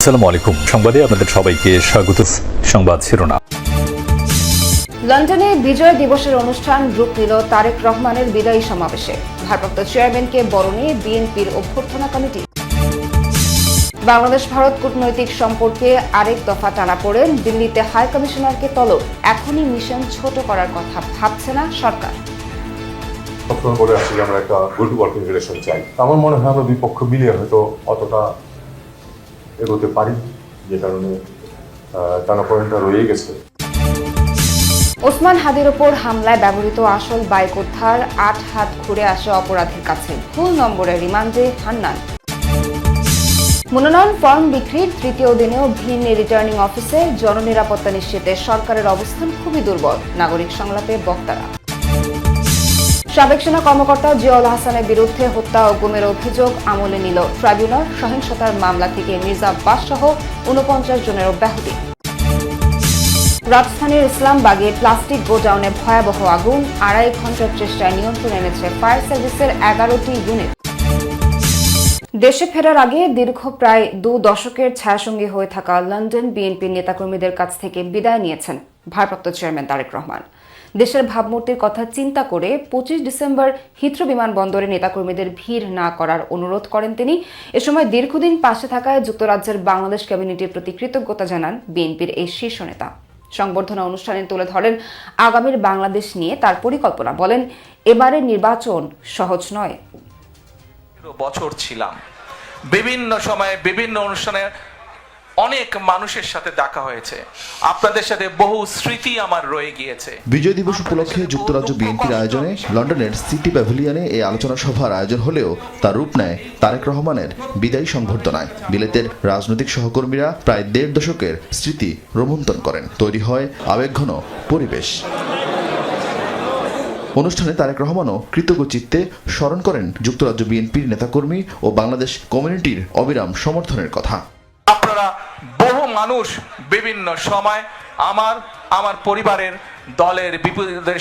আসসালামু আলাইকুম। সংবাদে আপনাদের সবাইকে স্বাগত। সংবাদ শিরোনাম। লন্ডনে বিজয় দিবসের অনুষ্ঠান রূপ নিল তারেক রহমানের বিদায়ী সমাবেশে। ভারপ্রাপ্ত চেয়ারম্যানকে বরণে বিএনপির অভ্যর্থনা কমিটি। বাংলাদেশ ভারত কূটনৈতিক সম্পর্কে আরেক দফা টানাপোড়েন, দিল্লিতে হাই কমিশনারকে তলব। এখনই মিশন ছোট করার কথা ভাবছে না সরকার। বলে আসছি যে আমরা একটা গুড ওয়ার্কিং রিলেশন চাই। আমার মনে হয় আমরা দুই পক্ষ মিলিয়ে হয়তো অতটা এগোতে পারি, যে কারণে টানাপোড়েনটা রয়ে গেছে। ওসমান হাদির ওপর হামলায় ব্যবহৃত আসল বাইক উদ্ধার, 8 হাত ঘুরে আসে অপরাধীর কাছে। ভুল নম্বরে রিমান্ডে হান্নান। মনোনয়ন ফর্ম বিক্রির তৃতীয় দিনেও ভিড় রিটার্নিং অফিসে। জননিরাপত্তা নিশ্চিতে সরকারের অবস্থান খুবই দুর্বল, নাগরিক সংলাপে বক্তারা। সাবেক সেনা কর্মকর্তা জিয়াউল হাসানের বিরুদ্ধে হত্যা ও গুমের অভিযোগ আমলে নিল ট্রাইব্যুনাল। সহিংসতার মামলা থেকে মির্জা আব্বাস সহ 49 জনের অব্যাহতি। রাজধানীর ইসলামবাগে প্লাস্টিক গোডাউনে ভয়াবহ আগুন, 2.5 ঘন্টার চেষ্টায় নিয়ন্ত্রণ এনেছে ফায়ার সার্ভিসের 11টি ইউনিট। দেশে ফেরার আগে দীর্ঘ প্রায় 2 দশকের ছায়াসঙ্গী হয়ে থাকা লন্ডন বিএনপির নেতাকর্মীদের কাছ থেকে বিদায় নিয়েছেন ভারপ্রাপ্ত চেয়ারম্যান তারেক রহমান। দেশের ভাবমূর্তির কথা চিন্তা করে 25 ডিসেম্বর হিথ্রো বিমানবন্দরে নেতাকর্মীদের ভিড় না করার অনুরোধ করেন তিনি। এ সময় দীর্ঘদিন পাশে থাকায় যুক্তরাজ্যের বাংলাদেশ কমিউনিটির প্রতি কৃতজ্ঞতা জানান বিএনপির এই শীর্ষ নেতা। সংবর্ধনা অনুষ্ঠানে তুলে ধরেন আগামীর বাংলাদেশ নিয়ে তার পরিকল্পনা। বলেন, এবারের নির্বাচন সহজ নয়। বছর ছিলাম, বিভিন্ন সময়ে বিভিন্ন অনুষ্ঠানে অনেক মানুষের সাথে দেখা হয়েছে, আপনাদের সাথে বহু স্মৃতি আমার রয়ে গিয়েছে। বিজয় দিবস উপলক্ষে যুক্তরাজ্য বিএনপির আয়োজনে লন্ডনের সিটি প্যাভিলিয়নে এই আলোচনা সভার আয়োজন হলেও তার রূপ নেয় তারেক রহমানের বিদায়ী সংবর্ধনায়। বিলেতের রাজনৈতিক সহকর্মীরা প্রায় 1.5 দশকের স্মৃতি রোমন্থন করেন, তৈরি হয় আবেগঘন পরিবেশ। অনুষ্ঠানে তারেক রহমানও কৃতজ্ঞ চিত্তে স্মরণ করেন যুক্তরাজ্য বিএনপির নেতাকর্মী ও বাংলাদেশ কমিউনিটির অবিরাম সমর্থনের কথা। আপনারা বহু মানুষ বিভিন্ন সময় আমার পরিবারের দলের বিপদের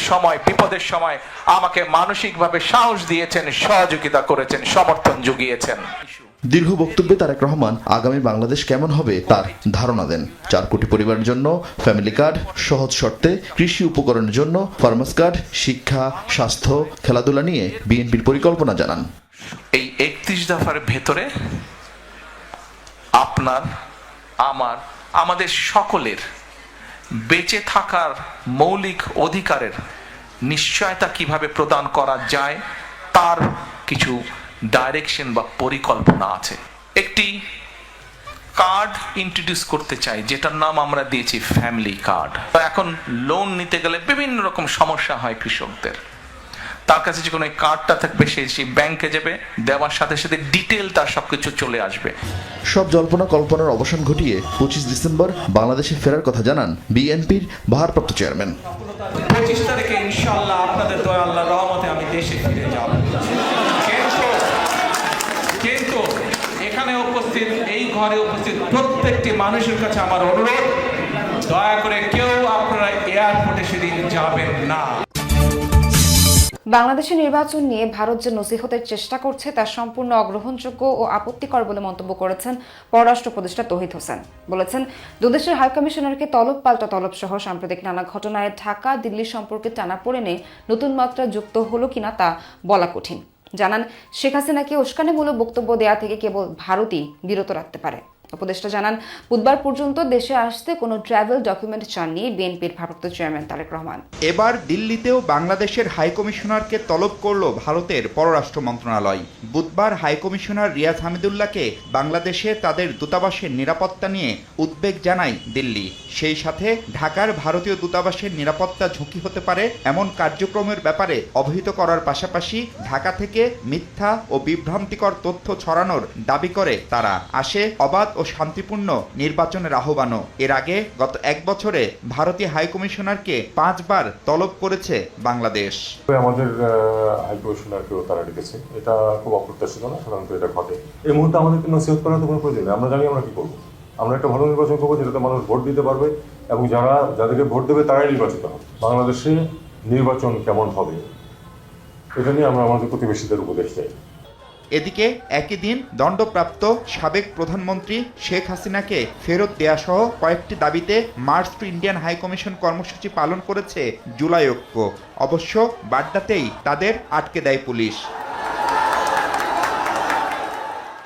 সময় আমাকে মানসিকভাবে সাহস দিয়েছেন, সহযোগিতা করেছেন, সমর্থন জুগিয়েছেন। দীর্ঘ বক্তব্যে তারেক রহমান আগামী বাংলাদেশ কেমন হবে তার ধারণা দেন। 4 কোটি পরিবারের জন্য ফ্যামিলি কার্ড, সহজ শর্তে কৃষি উপকরণের জন্য ফার্মার্স কার্ড, শিক্ষা, স্বাস্থ্য, খেলাধুলা নিয়ে বিএনপির পরিকল্পনা জানান। এই 31 দফার ভেতরে আপনার, আমাদের সকলের বেঁচে থাকার মৌলিক অধিকারের নিশ্চয়তা কিভাবে প্রদান করা যায় তার কিছু ডাইরেকশন বা পরিকল্পনা আছে। একটি কার্ড ইন্ট্রোডিউস করতে চাই, যেটার নাম আমরা দিয়েছি ফ্যামিলি কার্ড। এখন লোন নিতে গেলে বিভিন্ন রকম সমস্যা হয় কৃষকদের। তার কাছে যখন ওই কার্ডটা থাকবে, সেই ব্যাংকে যাবে, দেওয়ার সাথে সাথে ডিটেল তার সবকিছু চলে আসবে। সব জল্পনা কল্পনার অবসান ঘটিয়ে 25 ডিসেম্বর বাংলাদেশে ফেরার কথা জানান বিএনপির ভারপ্রাপ্ত চেয়ারম্যান। 25 তারিখে ইনশাআল্লাহ আপনাদের দয়া আল্লাহর রহমতে আমি দেশে ফিরে যাব। কিন্তু এখানে উপস্থিত, এই ঘরে উপস্থিত প্রত্যেকটি মানুষের কাছে আমার অনুরোধ, দয়া করে কেউ আপনারা এয়ারপোর্টে সেদিন যাবেন না। বাংলাদেশের নির্বাচন নিয়ে ভারত যে নসিহতের চেষ্টা করছে তা সম্পূর্ণ অগ্রহণযোগ্য ও আপত্তিকর বলে মন্তব্য করেছেন পররাষ্ট্র উপদেষ্টা তৌহিদ হোসেন। বলেছেন, দুদেশের হাইকমিশনারকে তলব পাল্টা তলব সহ সাম্প্রতিক নানা ঘটনায় ঢাকা দিল্লি সম্পর্কে টানাপোড়েনে নতুন মাত্রা যুক্ত হলো কিনা তা বলা কঠিন। জানান, শেখ হাসিনাকে উস্কানিমূলক বক্তব্য দেয়া থেকে কেবল ভারতই বিরত রাখতে পারে। উপদেষ্টা জানান, বুধবার পর্যন্ত দেশে আসতে কোনো ট্রাভেল ডকুমেন্ট চাননি বিএনপির ভারপ্রাপ্ত চেয়ারম্যান তারেক রহমান। এবার দিল্লিতেও বাংলাদেশের হাইকমিশনারকে তলব করল ভারতের পররাষ্ট্র মন্ত্রণালয়। বুধবার হাইকমিশনার রিয়াজ হামিদুল্লাহকে বাংলাদেশে তাদের দূতাবাসের নিরাপত্তা নিয়ে উদ্বেগ জানায় দিল্লি। সেই সাথে ঢাকার ভারতীয় দূতাবাসের নিরাপত্তা ঝুঁকি হতে পারে এমন কার্যক্রমের ব্যাপারে অবহিত করার পাশাপাশি ঢাকা থেকে মিথ্যা ও বিভ্রান্তিকর তথ্য ছড়ানোর দাবি করে তারা। আসে অবাধ ও শান্তিপূর্ণ নির্বাচনের আহ্বানও। এর আগে গত 1 বছরে ভারতীয় হাইকমিশনারকে 5 বার তলব করেছে বাংলাদেশ। আমাদের হাইকমিশনারকেও তারা ডেকেছে, এটা খুব অপ্রত্যাশিত না, সাধারণত এটা ঘটে। এই মুহূর্তে আমাদেরকে নসিহত করার তো কোনো প্রয়োজন নেই, আমরা জানি আমরা কি করবো। আমরা একটা ভালো নির্বাচন করবো যেটাতে মানুষ ভোট দিতে পারবে এবং যাদেরকে ভোট দেবে তারাই নির্বাচিত হবে। বাংলাদেশে নির্বাচন কেমন হবে এটা নিয়ে আমরা আমাদের প্রতিবেশীদের উপদেশ চাই। এদিকে একই দিন দণ্ডপ্রাপ্ত সাবেক প্রধানমন্ত্রী শেখ হাসিনাকে ফেরত দেয়া সহ কয়েকটি দাবিতে march to Indian high commission কর্মসূচি পালন করেছে জুলাই ঐক্য। অবশ্য বাড্ডাতেই তাদের আটকে দেয় পুলিশ।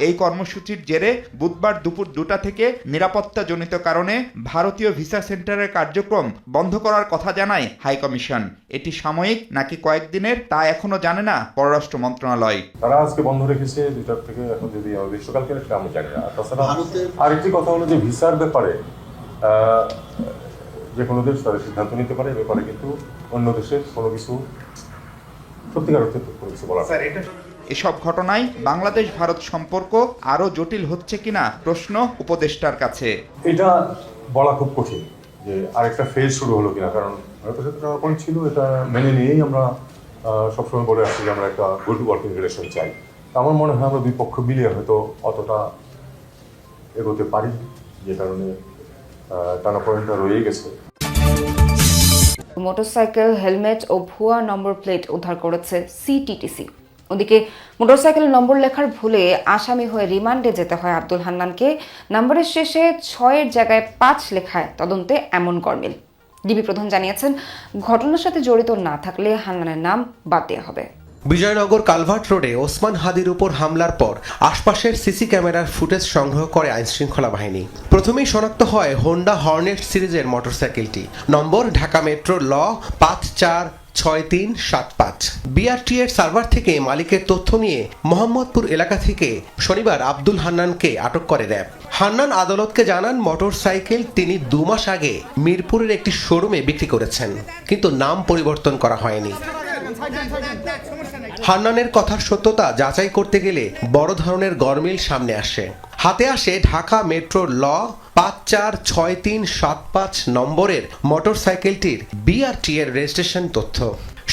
এই কর্মসূচির জেরে বুধবার দুপুর 2টা থেকে নিরাপত্তাজনিত কারণে ভারতীয় ভিসা সেন্টারের কার্যক্রম বন্ধ করার কথা জানায় হাইকমিশন। এটি সাময়িক নাকি কয়েকদিনের তা এখনো জানে না পররাষ্ট্র মন্ত্রণালয়। তারা আজকে বন্ধ রেখেছে 2টার থেকে, এখন যদি গ্রীষ্মকালকে সেটা আমি জানি না। তাছাড়া আরেকটি কথা হলো যে ভিসার ব্যাপারে যে কোনো দেশ তাদের সিদ্ধান্ত নিতে পারে, এ ব্যাপারে কিন্তু অন্য দেশের কোনো কিছু সত্যিকার অর্থে কোনো কিছু বলা যায় না। এসব ঘটনায় বাংলাদেশ ভারত সম্পর্ক আরো জটিল হচ্ছে কিনা প্রশ্ন উপদেষ্টার কাছে। এটা বলা খুব কঠিন যে আরেকটা ফেজ শুরু হলো কিনা, কারণ ভারতের সাথে পয়েন্ট ছিল, এটা মেনে নিয়েই আমরা সবসময় বলে আসছি যে আমরা একটা গুড ওয়ার্কিং রিলেশন চাই। আমার মনে হয় আমরা দুই পক্ষ মিলিয়ে হয়তো অতটা এগোতে পারি, যে কারণে টানাপোড়েনটা রয়ে গেছে। মোটরসাইকেল, হেলমেট ও ভুয়া নম্বর প্লেট উদ্ধার করেছে সিটিটিসি। ওদিকে মোটরসাইকেলের নম্বর লেখার ভুলে আসামি হয়ে রিমান্ডে যেতে হয় আব্দুল হান্নানকে। নম্বরের শেষে 6-এর জায়গায় 5 লেখায় তদন্তে এমন গরমিল। ডিবি প্রধান জানিয়েছেন, ঘটনার সাথে জড়িত না থাকলে হান্নানের নাম বাদ দেওয়া হবে। বিজয়নগর কালভার্ট রোডে ওসমান হাদির উপর হামলার পর আশপাশের সিসি ক্যামেরার ফুটেজ সংগ্রহ করে আইনশৃঙ্খলা বাহিনী। প্রথমেই শনাক্ত হয় হোন্ডা হর্নেট সিরিজের মোটরসাইকেলটি, নম্বর ঢাকা মেট্রো ল 546375। বিআরটি এর সার্ভার থেকে মালিকের তথ্য নিয়ে মোহাম্মদপুর এলাকা থেকে শনিবার আব্দুল হান্নানকে আটক করে র্যাব। হান্নান আদালতকে জানান, মোটরসাইকেল তিনি 2 মাস আগে মিরপুরের একটি শোরুমে বিক্রি করেছেন, কিন্তু নাম পরিবর্তন করা হয়নি। হান্নানের কথার সত্যতা যাচাই করতে গেলে বড় ধরনের গরমিল সামনে আসে। হাতে আসে ঢাকা মেট্রো ল 546375 নম্বরের মোটরসাইকেলটির বিআরটি এর রেজিস্ট্রেশন তথ্য।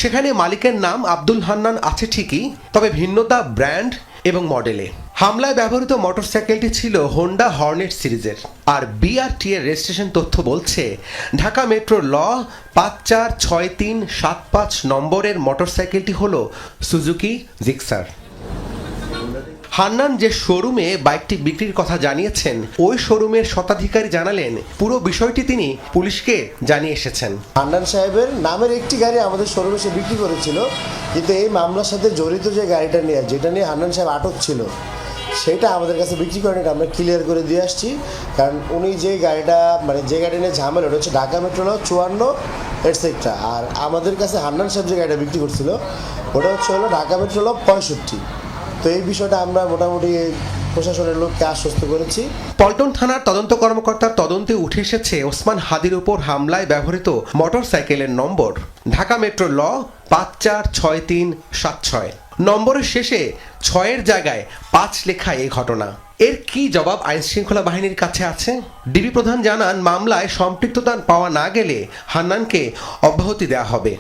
সেখানে মালিকের নাম আব্দুল হান্নান আছে ঠিকই, তবে ভিন্নতা ব্র্যান্ড এবং মডেলে। হামলায় ব্যবহৃত মোটরসাইকেলটি ছিল হোন্ডা হর্নেট সিরিজের, আর বিআরটি এর রেজিস্ট্রেশন তথ্য বলছে ঢাকা মেট্রো ল 546375 নম্বরের মোটরসাইকেলটি হলো সুজুকি জিক্সার। হান্নান যে শোরুমে বাইকটি বিক্রির কথা জানিয়েছেন, ওই শোরুমের স্বত্বাধিকারী জানালেন, পুরো বিষয়টি তিনি পুলিশকে জানিয়ে এসেছেন। হান্নান সাহেবের নামের একটি গাড়ি আমাদের শোরুমে সে বিক্রি করেছিল, কিন্তু এই মামলার সাথে জড়িত যে গাড়িটা নিয়ে, যেটা নিয়ে হান্নান সাহেব আটক ছিল, সেটা আমাদের কাছে বিক্রি করেন, এটা আমরা ক্লিয়ার করে দিয়ে আসছি। কারণ উনি যে গাড়িটা যে গাড়ি নিয়ে ঝামেলা, ওটা হচ্ছে ঢাকা মেট্রো ল 54 এটসেট্রা। আর আমাদের কাছে হান্নান সাহেব যে গাড়িটা বিক্রি করছিল, ওটা হলো ঢাকা মেট্রো ল 65। তো এই বিষয়টা আমরা মোটামুটি প্রশাসনের লোককে আশ্বস্ত করেছি। পল্টন থানার তদন্ত কর্মকর্তার তদন্তে উঠে এসেছে ওসমান হাদির উপর হামলায় ব্যবহৃত মোটরসাইকেলের নম্বর ঢাকা মেট্রো ল 546376। নম্বরের শেষে 6-এর জায়গায় 5 লেখা এই ঘটনা। এর কি জবাব আইনশৃঙ্খলা বাহিনীর কাছে আছে? ডিবি প্রধান জানান, মামলায় সম্পৃক্ততা পাওয়া না গেলে হান্নানকে অব্যাহতি দেওয়া হবে।